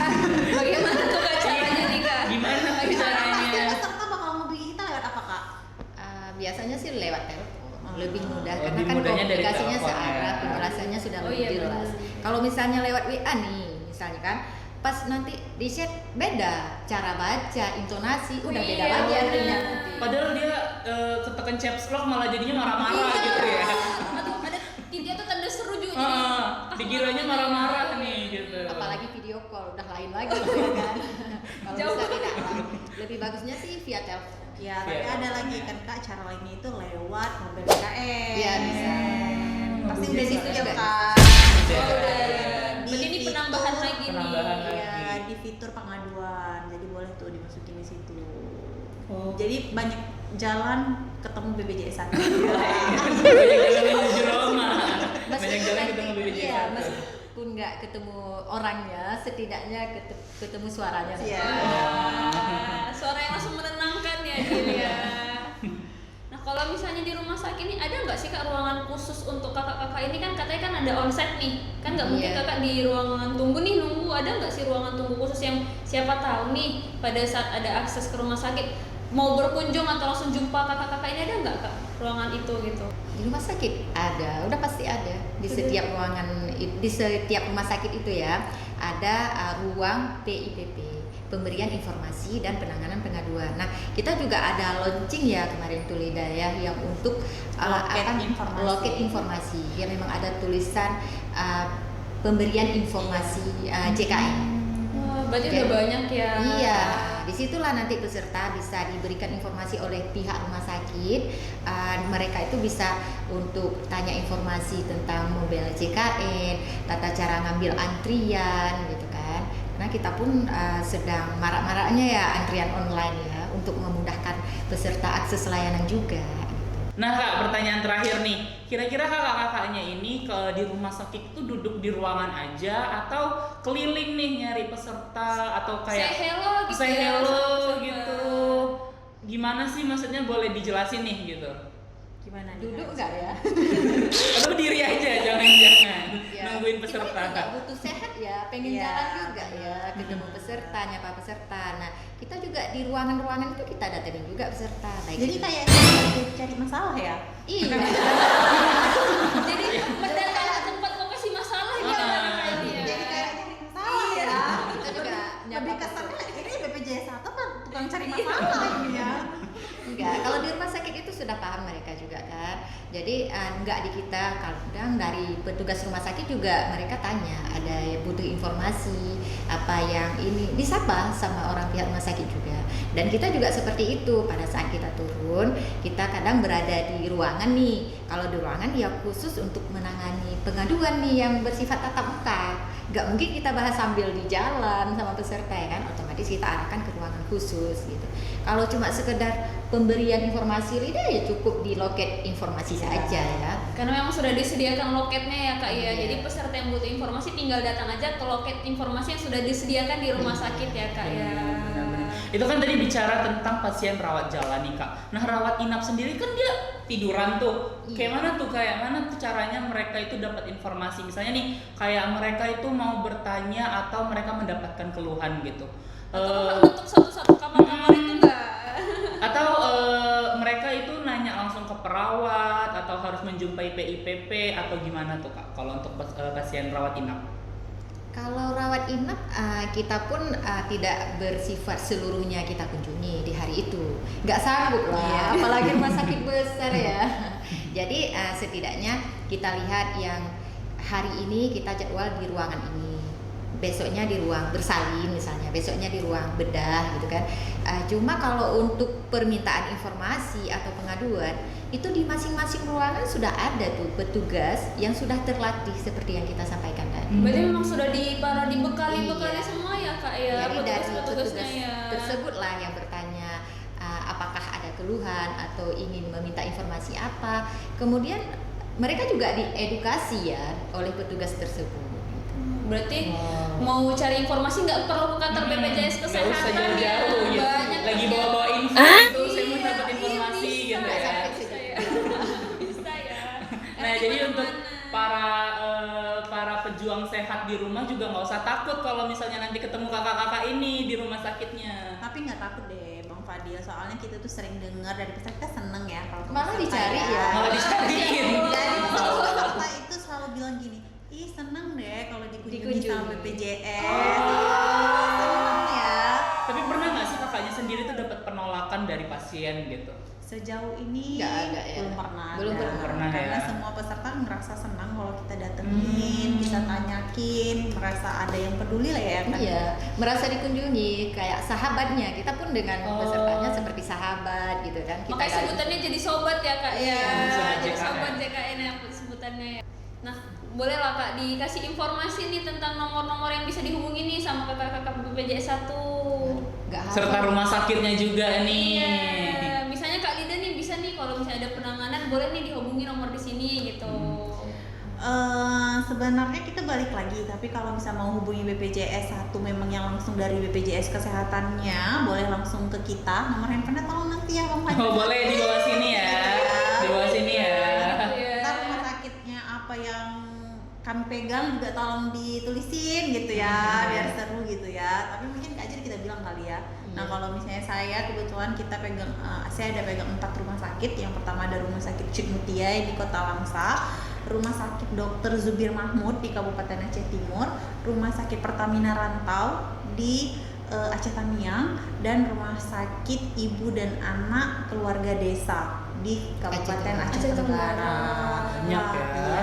Speaker 1: Bagaimana tuh Kak caranya nih Kak?
Speaker 2: Gimana tuh
Speaker 4: Pasti
Speaker 2: caranya?
Speaker 4: peserta bakal menghubungi kita lewat apa Kak?
Speaker 3: Biasanya sih lewat telepon, lebih mudah
Speaker 2: Lebih
Speaker 3: karena kan
Speaker 2: mudahnya dari
Speaker 3: komunikasinya
Speaker 2: telepon,
Speaker 3: searah,
Speaker 2: ya.
Speaker 3: penjelasannya sudah
Speaker 1: Oh,
Speaker 3: lebih
Speaker 1: iya,
Speaker 3: jelas.
Speaker 1: benar.
Speaker 3: Kalau misalnya lewat WA nih, misalnya kan, pas nanti di chat beda cara baca, intonasi, udah beda
Speaker 1: Iya,
Speaker 3: lagi
Speaker 1: benar.
Speaker 3: artinya.
Speaker 2: Padahal dia ketekan caps lock malah jadinya marah-marah
Speaker 1: Iya.
Speaker 2: gitu ya.
Speaker 1: Atau ada dia tuh tanda seru juga jadi.
Speaker 2: Dikiranya marah-marah nih gitu.
Speaker 3: Apalagi video call udah lain lagi ya kan. Kalau
Speaker 1: Jauh.
Speaker 3: bisa tidak lebih bagusnya sih via telepon.
Speaker 4: Ya, tapi
Speaker 2: Iya.
Speaker 4: ada lagi kan Kak, cara lainnya itu lewat mobil BKN.
Speaker 3: Iya, bisa.
Speaker 4: Pasti
Speaker 2: Mobil
Speaker 4: udah
Speaker 3: BKN
Speaker 4: disiap
Speaker 3: juga
Speaker 4: Kak.
Speaker 1: Oh, udah.
Speaker 4: Di
Speaker 1: Berarti ini
Speaker 4: fitur-
Speaker 1: penambahan lagi
Speaker 2: Penambahan
Speaker 1: nih.
Speaker 2: lagi.
Speaker 4: Iya, di fitur pengaduan. Jadi boleh tuh dimasukin di situ.
Speaker 2: Oh.
Speaker 4: Jadi banyak jalan ketemu BPJS 1.
Speaker 2: Banyak jalan menuju Roma. Banyak jalan ketemu BPJS
Speaker 3: Iya,
Speaker 2: 1.
Speaker 3: meskipun nggak ketemu orangnya, setidaknya ketemu suaranya.
Speaker 4: Iya.
Speaker 1: Wah, suara yang langsung menenangkan ya dia ya. Nah kalau misalnya di rumah sakit ini ada nggak sih Kak ruangan khusus untuk kakak-kakak ini kan katanya kan ada onsite nih, kan nggak mungkin
Speaker 3: Iya.
Speaker 1: kakak di ruangan tunggu nih nunggu. Ada nggak sih ruangan tunggu khusus yang siapa tahu nih pada saat ada akses ke rumah sakit mau berkunjung atau langsung jumpa kakak-kakak ini, ada nggak kak ruangan itu gitu?
Speaker 3: Di rumah sakit ada, udah pasti ada di setiap ruangan, di setiap rumah sakit itu ya ada ruang PIPP, pemberian informasi dan penanganan pengaduan. Nah, kita juga ada launching ya kemarin tuh Lida ya, yang untuk loket informasi. Ya memang ada tulisan pemberian informasi JKN.
Speaker 1: Wah, berarti udah banyak ya.
Speaker 3: Iya, disitulah nanti peserta bisa diberikan informasi oleh pihak rumah sakit. Mereka itu bisa untuk tanya informasi tentang mobil JKN, tata cara ngambil antrian gitu kan. Karena kita pun sedang marak-maraknya ya antrian online ya, untuk memudahkan peserta akses layanan juga.
Speaker 2: Nah kak, pertanyaan terakhir nih, kira-kira kakak-kakaknya ini di rumah sakit itu duduk di ruangan aja atau keliling nih nyari peserta atau kayak
Speaker 1: Say hello gitu
Speaker 2: say
Speaker 1: ya,
Speaker 2: hello
Speaker 1: sama peserta.
Speaker 2: gitu? Gimana sih maksudnya, boleh dijelasin nih gitu?
Speaker 4: Gimana nih?
Speaker 3: Duduk enggak ya?
Speaker 2: Atau berdiri aja, jangan-jangan
Speaker 3: Ya,
Speaker 2: nungguin
Speaker 3: kita
Speaker 2: peserta.
Speaker 3: juga butuh sehat ya, pengen
Speaker 4: Iya.
Speaker 3: jalan juga ya, ketemu peserta, nyapa peserta. Nah, kita juga di ruangan-ruangan itu kita datengin juga peserta. Baik
Speaker 4: Jadi
Speaker 3: itu-
Speaker 4: kayak cari masalah ya?
Speaker 3: iya.
Speaker 1: Jadi mendatang ke tempat lokasi masalah gitu
Speaker 2: Ah.
Speaker 1: kayak dia.
Speaker 4: Jadi kayak cari masalah ya?
Speaker 3: Kita juga nyapa
Speaker 4: Lebih
Speaker 3: peserta.
Speaker 4: kesannya ini BPJS 1 kan tukang cari masalah ini ya.
Speaker 3: Enggak, kalau di rumah sakit itu sudah paham mereka juga kan. Jadi enggak di kita, kadang dari petugas rumah sakit juga mereka tanya, ada yang butuh informasi apa yang ini disapa sama orang pihak rumah sakit juga. Dan kita juga seperti itu pada saat kita turun, kita kadang berada di ruangan nih. Kalau di ruangan ya khusus untuk menangani pengaduan nih yang bersifat tatap muka. Nggak mungkin kita bahas sambil di jalan sama peserta ya kan, otomatis kita arahkan ke ruangan khusus gitu. Kalau cuma sekedar pemberian informasi Lida ya cukup di loket informasi saja ya.
Speaker 1: Karena memang sudah disediakan loketnya ya kak ya.
Speaker 3: Iya.
Speaker 1: Jadi peserta yang butuh informasi tinggal datang aja ke loket informasi yang sudah disediakan di rumah sakit ya kak ya.
Speaker 2: Benar-benar. Itu kan tadi bicara tentang pasien rawat jalan nih kak. Nah rawat inap sendiri kan dia tiduran tuh.
Speaker 3: Iya.
Speaker 2: Kayak mana tuh caranya mereka itu dapat informasi. Misalnya nih kayak mereka itu mau bertanya atau mereka mendapatkan keluhan gitu.
Speaker 1: Atau kakak bentuk satu-satu kamar-kamar itu enggak?
Speaker 2: Atau mereka itu nanya langsung ke perawat atau harus menjumpai PIPP atau gimana tuh kak kalau untuk pasien rawat inap?
Speaker 3: Kalau rawat inap kita pun tidak bersifat seluruhnya kita kunjungi di hari itu, nggak sanggup lah,
Speaker 4: Iya.
Speaker 3: apalagi rumah sakit besar ya. Jadi setidaknya kita lihat yang hari ini kita jadwal di ruangan ini, besoknya di ruang bersalin misalnya, besoknya di ruang bedah gitu kan. Cuma kalau untuk permintaan informasi atau pengaduan itu di masing-masing ruangan sudah ada tuh petugas yang sudah terlatih seperti yang kita sampaikan tadi.
Speaker 1: Berarti memang sudah dibekali
Speaker 3: Iya.
Speaker 1: semua ya kak ya.
Speaker 3: Jadi dari
Speaker 1: Petugas-petugasnya
Speaker 3: petugas
Speaker 1: ya.
Speaker 3: tersebutlah yang bertanya apakah ada keluhan atau ingin meminta informasi apa. Kemudian mereka juga diedukasi ya oleh petugas tersebut.
Speaker 1: Berarti mau cari informasi nggak perlu ke kantor BPJS
Speaker 2: Nggak usah
Speaker 1: Kesehatan
Speaker 2: jauh-jauh
Speaker 1: ya.
Speaker 2: gitu.
Speaker 1: Banyak
Speaker 2: Lagi
Speaker 1: ya.
Speaker 2: bawa-bawa info gitu, saya mau
Speaker 1: Iya,
Speaker 2: dapat informasi
Speaker 1: iya,
Speaker 2: gitu
Speaker 1: bisa,
Speaker 2: ya.
Speaker 1: bisa ya. Bisa ya.
Speaker 2: Nah
Speaker 1: Karena
Speaker 2: jadi
Speaker 1: di
Speaker 2: untuk
Speaker 1: mana-mana.
Speaker 2: para pejuang sehat di rumah juga nggak usah takut kalau misalnya nanti ketemu kakak-kakak ini di rumah sakitnya.
Speaker 4: Tapi nggak takut deh Bang Fadil, soalnya kita tuh sering dengar dari peserta, kita seneng ya kalau
Speaker 3: Malah
Speaker 4: peserta
Speaker 3: dicari ya.
Speaker 2: Malah dicariin.
Speaker 4: Jadi peserta itu selalu bilang gini, ih seneng deh kalau dikunjungi sama
Speaker 3: Dikunjungi.
Speaker 4: BPJS.
Speaker 2: Oh.
Speaker 4: Seneng ya.
Speaker 2: Tapi pernah nggak sih kakaknya sendiri tuh dapat penolakan dari pasien gitu?
Speaker 4: Sejauh ini
Speaker 3: Nggak ada ya.
Speaker 4: belum pernah.
Speaker 3: Belum
Speaker 4: ada.
Speaker 2: pernah ya.
Speaker 4: Karena semua peserta ngerasa senang kalau kita datengin, kita tanyakin, merasa ada yang peduli lah ya kan.
Speaker 3: Iya, merasa dikunjungi kayak sahabatnya. Kita pun dengan
Speaker 2: Oh.
Speaker 3: pesertanya seperti sahabat gitu kan. Kita
Speaker 1: Makanya
Speaker 3: kan-
Speaker 1: sebutannya jadi sobat ya kak ya.
Speaker 3: Iya,
Speaker 2: sobat
Speaker 1: Jadi
Speaker 2: JKN.
Speaker 1: sobat JKN ya sebutannya ya. Nah, boleh lah kak dikasih informasi nih tentang nomor-nomor yang bisa dihubungi nih sama kakak-kakak BPJS 1.
Speaker 3: nggak hafal.
Speaker 2: Serta rumah sakitnya juga nih.
Speaker 1: Iya, misalnya Kak Lida nih bisa nih kalau misalnya ada penanganan boleh nih dihubungi nomor di sini gitu.
Speaker 4: Sebenarnya kita balik lagi, tapi kalau bisa mau hubungi BPJS 1 memang yang langsung dari BPJS kesehatannya, boleh langsung ke kita. Nomor handphonenya tolong nanti ya Bang Fadil.
Speaker 2: Oh boleh di bawah sini ya, di bawah sini ya.
Speaker 1: Iya.
Speaker 4: Ntar rumah sakitnya apa yang kami pegang juga tolong ditulisin gitu ya, biar seru gitu ya. Tapi mungkin Kak Ajir kita bilang kali ya. Nah kalau misalnya saya kebetulan saya ada pegang 4 rumah sakit. Yang pertama ada Rumah Sakit Cud Mutia di Kota Langsa, Rumah Sakit Dr. Zubir Mahmud di Kabupaten Aceh Timur, Rumah Sakit Pertamina Rantau di Aceh Tamiang, dan Rumah Sakit Ibu dan Anak Keluarga Desa di Kabupaten Aceh Tenggara.
Speaker 2: Banyak ya.
Speaker 4: Iya,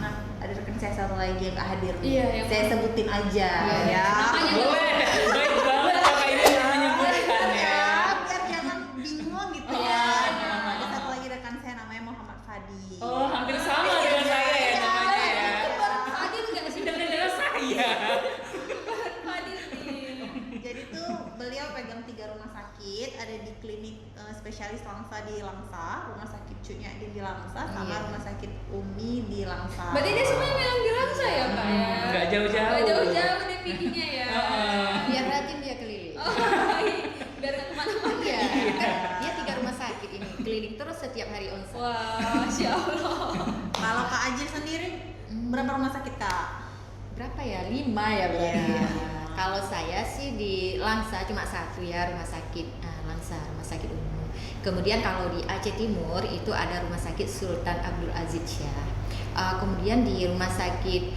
Speaker 4: nah ada rekan saya satu lagi yang nggak hadir nih.
Speaker 1: Iya, yang
Speaker 4: Saya sebutin aja ya.
Speaker 1: Namanya
Speaker 2: Boleh, baik banget kakak ini menyebutkan ya.
Speaker 4: Biar jangan bingung gitu ya. Nah, ada satu lagi rekan saya namanya Muhammad Fadi.
Speaker 2: Oh, hampir sama dengan saya ya namanya ya.
Speaker 1: Fadil nggak sih?
Speaker 2: Dengan saya.
Speaker 1: Fadil nih.
Speaker 4: Jadi tuh beliau pegang 3 rumah sakit, ada di klinik spesialis Langsa di Langsa, Rumah Sakit Cudnya di Langsa, sama
Speaker 3: Iya.
Speaker 4: Rumah Sakit Umi di Langsa.
Speaker 1: Berarti dia semua yang di Langsa ya Kak ya?
Speaker 2: Nggak jauh-jauh.
Speaker 1: Nggak jauh-jauh deh pikinya ya.
Speaker 3: Biar rajin dia keliling.
Speaker 1: Oh, biar nggak kemana-mana.
Speaker 3: Iya, kan dia 3 rumah sakit ini keliling terus setiap hari onsite.
Speaker 1: Wah, Masya Allah.
Speaker 4: Kalau Kak Ajir sendiri berapa rumah sakit Kak?
Speaker 3: Berapa ya? 5 ya berarti.
Speaker 4: Iya.
Speaker 3: Ya. Kalau saya sih di Langsa cuma 1 ya rumah sakit Langsa, rumah sakit umum. Kemudian kalau di Aceh Timur itu ada rumah sakit Sultan Abdul Aziz Shah. Kemudian di rumah sakit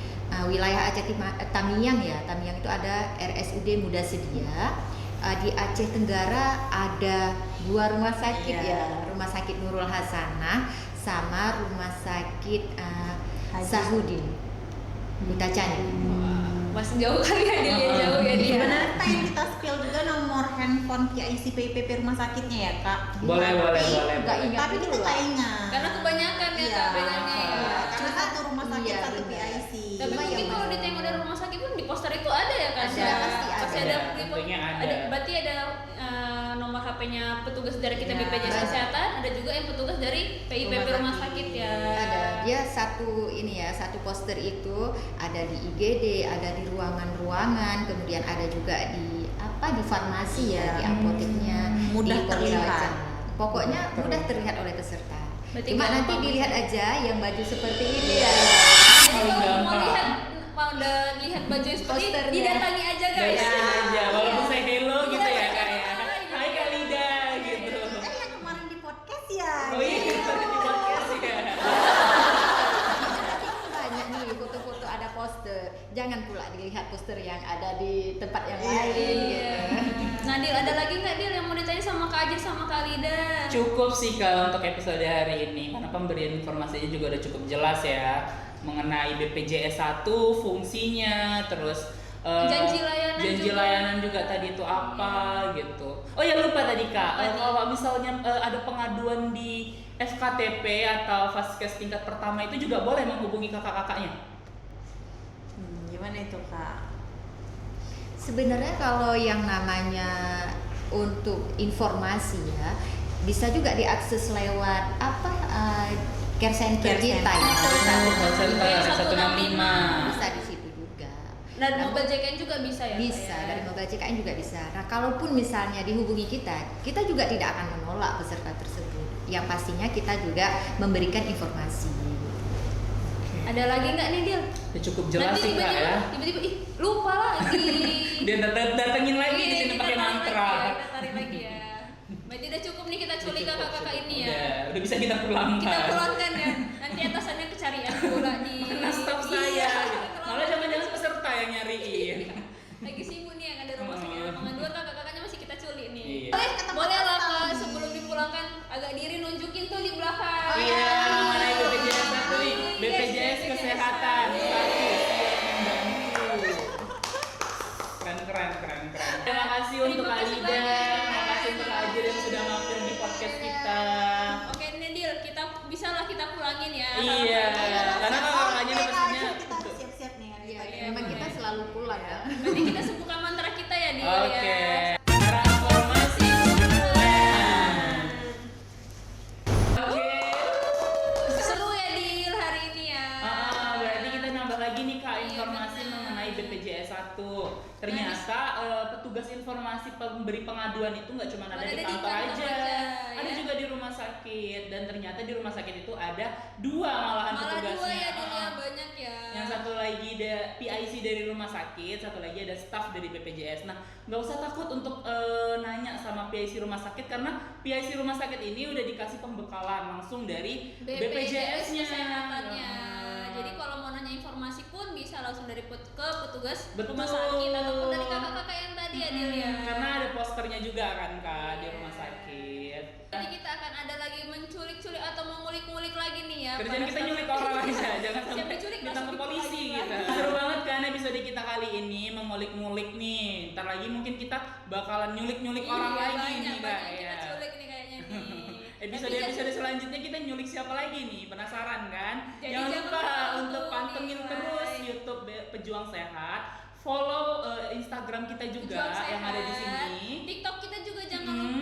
Speaker 3: wilayah Aceh Tamiang ya, Tamiang itu ada RSUD Muda Sedia. Di Aceh Tenggara ada 2 rumah sakit ya, Rumah Sakit Nurul Hasanah sama Rumah Sakit Sahudin Utacani.
Speaker 1: Masih jauh kali ya dia jauh ya dia.
Speaker 4: Sebenarnya pengen kita spill juga nomor handphone PIC PIPP rumah sakitnya ya Kak.
Speaker 2: Boleh.
Speaker 3: Nggak ingat
Speaker 4: Tapi kita
Speaker 3: dulu
Speaker 4: nggak
Speaker 3: lah.
Speaker 4: ingat.
Speaker 1: Karena kebanyakan ya Kak bedanya ya.
Speaker 4: Karena satu rumah sakit
Speaker 3: Iya,
Speaker 4: satu
Speaker 3: benar.
Speaker 4: PIC.
Speaker 1: Tapi
Speaker 3: Cuma
Speaker 1: mungkin
Speaker 3: yang
Speaker 1: kalau
Speaker 3: mana?
Speaker 1: ditengok dari rumah sakit pun di poster itu ada ya kan?
Speaker 3: Ada, pasti ada.
Speaker 2: Tentunya ada.
Speaker 1: Berarti ada nomor HP-nya petugas dari kita
Speaker 3: Ya,
Speaker 1: BPJS
Speaker 3: ada.
Speaker 1: Kesehatan, ada juga yang petugas dari PIPP rumah sakit ya.
Speaker 3: Ada dia satu poster itu ada di IGD, ada di ruangan-ruangan, kemudian ada juga di farmasi ya, di apoteknya,
Speaker 4: Mudah
Speaker 3: di pos
Speaker 4: terlihat.
Speaker 3: rawat jalan. Pokoknya mudah terlihat oleh peserta.
Speaker 1: Berarti
Speaker 3: Cuma nanti
Speaker 1: gampang.
Speaker 3: dilihat aja yang baju seperti ini ya.
Speaker 1: Jadi kalau mau
Speaker 2: gampang.
Speaker 1: lihat baju yang seperti ini,
Speaker 3: Posternya.
Speaker 1: didatangi aja
Speaker 2: Dari
Speaker 1: guys.
Speaker 2: sini aja, walaupun saya hello gitu ya
Speaker 1: Iya,
Speaker 2: kak ya.
Speaker 1: iya.
Speaker 2: Hai Kak Lida gitu.
Speaker 4: Yang kemarin di podcast ya.
Speaker 2: Oh iya, kita di podcast ya.
Speaker 3: Banyak nih foto-foto ada poster. Jangan pula dilihat poster yang ada di tempat yang
Speaker 4: Iya.
Speaker 3: lain.
Speaker 1: Iya.
Speaker 3: Gitu.
Speaker 1: Nah, Dil, ada lagi nggak Dil yang mau ditanya sama Kak Ajir sama Kak Lida?
Speaker 2: Cukup sih Kak untuk episode hari ini karena pemberian informasinya juga udah cukup jelas ya mengenai BPJS 1 fungsinya, terus janji layanan juga tadi itu apa gitu. Oh ya lupa tadi Kak, kalau misalnya ada pengaduan di FKTP atau Vaskes tingkat pertama itu juga boleh menghubungi kakak-kakaknya.
Speaker 4: Gimana itu Kak?
Speaker 3: Sebenarnya kalau yang namanya untuk informasi ya bisa juga diakses lewat care center
Speaker 4: Care
Speaker 3: kita
Speaker 4: center.
Speaker 3: ya.
Speaker 2: Call center
Speaker 1: Yang
Speaker 2: 165.
Speaker 3: Bisa di situ juga.
Speaker 1: Dan
Speaker 3: Nah,
Speaker 1: mobile JKN juga bisa ya? Kak,
Speaker 3: bisa
Speaker 1: ya?
Speaker 3: dari mobile JKN juga bisa. Nah, kalaupun misalnya dihubungi kita juga tidak akan menolak peserta tersebut. Yang pastinya kita juga memberikan informasi.
Speaker 1: Ada lagi nggak nih Dil?
Speaker 2: Ya, cukup jelas
Speaker 1: Nanti
Speaker 2: sih Kak ya.
Speaker 1: tiba-tiba ih lupa lagi.
Speaker 2: Dia datengin lagi di
Speaker 1: Iya,
Speaker 2: sini
Speaker 1: kita
Speaker 2: pakai
Speaker 1: tarik
Speaker 2: mantra.
Speaker 1: lagi ya, kita tarik lagi ya. Berarti udah cukup nih kita culik
Speaker 2: Cukup,
Speaker 1: kakak-kakak
Speaker 2: cukup.
Speaker 1: ini ya.
Speaker 2: Udah bisa kita pulangkan.
Speaker 1: Kita pulangkan ya. Nanti atasannya kecarian pula di.
Speaker 2: Mana staff saya?
Speaker 1: Iya,
Speaker 2: Malah jangan-jangan peserta yang nyariin.
Speaker 1: lagi sibuk nih yang ada rumah sakit lapangan 2, kakak-kakaknya masih kita culik nih.
Speaker 2: Iya.
Speaker 1: Boleh lah Kak, sebelum dipulangkan agak diri nunjukin tuh di belakang.
Speaker 2: Iya, mengenai BPJS 1 nih, BPJS Kesehatan 1 siap membantu. Keren. Terima kasih untuk
Speaker 1: Terima kasih
Speaker 2: Alida,
Speaker 1: banyak.
Speaker 2: terima kasih untuk Ajir yang sudah mampir di podcast kita.
Speaker 1: Oke Nedil, kita bisa lah kita pulangin ya.
Speaker 2: Iya, karena kakaknya
Speaker 4: Oke,
Speaker 2: pastinya.
Speaker 4: kita harus siap-siap nih hari
Speaker 3: Iya,
Speaker 4: pagi.
Speaker 3: memang kita selalu pulang ya.
Speaker 1: Nanti kita sebutkan mantra kita ya Dil
Speaker 2: Oke,
Speaker 1: ya.
Speaker 2: transformasi keuangan. Oke.
Speaker 1: Seru ya Dil hari ini ya.
Speaker 2: Berarti kita nambah lagi nih Kak informasi mengenai BPJS 1. Ternyata petugas informasi pemberi pengaduan itu nggak cuma ada di kantor aja, ada
Speaker 1: ya.
Speaker 2: juga di rumah sakit. Dan ternyata di rumah sakit itu ada 2 malahan
Speaker 1: Malah
Speaker 2: petugasnya.
Speaker 1: 2 ya Dil ya, banyak ya.
Speaker 2: Yang lagi ada PIC dari rumah sakit, satu lagi ada staff dari BPJS. Nah, nggak usah takut untuk nanya sama PIC rumah sakit, karena PIC rumah sakit ini udah dikasih pembekalan langsung dari BPJS-nya.
Speaker 1: Kesehatannya. Jadi kalau mau nanya informasi pun bisa langsung dari ke petugas
Speaker 2: Betul.
Speaker 1: rumah sakit ataupun dari kakak-kakak yang tadi ya Dil ya.
Speaker 2: Karena ada posternya juga kan Kak di rumah sakit.
Speaker 1: Jadi kita akan ada lagi menculik-culik atau mengulik-ngulik lagi nih ya.
Speaker 2: Kerjaan
Speaker 1: pada
Speaker 2: kita
Speaker 1: staff
Speaker 2: nyulik orang aja, jangan
Speaker 1: Siap
Speaker 2: sampai
Speaker 1: diculik,
Speaker 2: ditangkap
Speaker 1: langsung
Speaker 2: polisi
Speaker 1: dipulangin
Speaker 2: gitu.
Speaker 1: lagi.
Speaker 2: Seru banget kan episode kita kali ini mengulik-ngulik nih. Ntar lagi mungkin kita bakalan nyulik-nyulik orang
Speaker 1: Iya,
Speaker 2: lagi
Speaker 1: banyak,
Speaker 2: nih Kak
Speaker 1: banyak
Speaker 2: ya.
Speaker 1: kita culik nih kayaknya nih.
Speaker 2: Episode selanjutnya kita nyulik siapa lagi nih? Penasaran kan?
Speaker 1: Jadi
Speaker 2: Jangan
Speaker 1: jangan
Speaker 2: lupa
Speaker 1: lupa
Speaker 2: untuk
Speaker 1: untuk
Speaker 2: pantengin
Speaker 1: di-like.
Speaker 2: terus YouTube Pejuang Sehat. Follow Instagram kita juga
Speaker 1: Pejuang
Speaker 2: yang ada di
Speaker 1: Sehat.
Speaker 2: sini.
Speaker 1: TikTok kita juga jangan lupa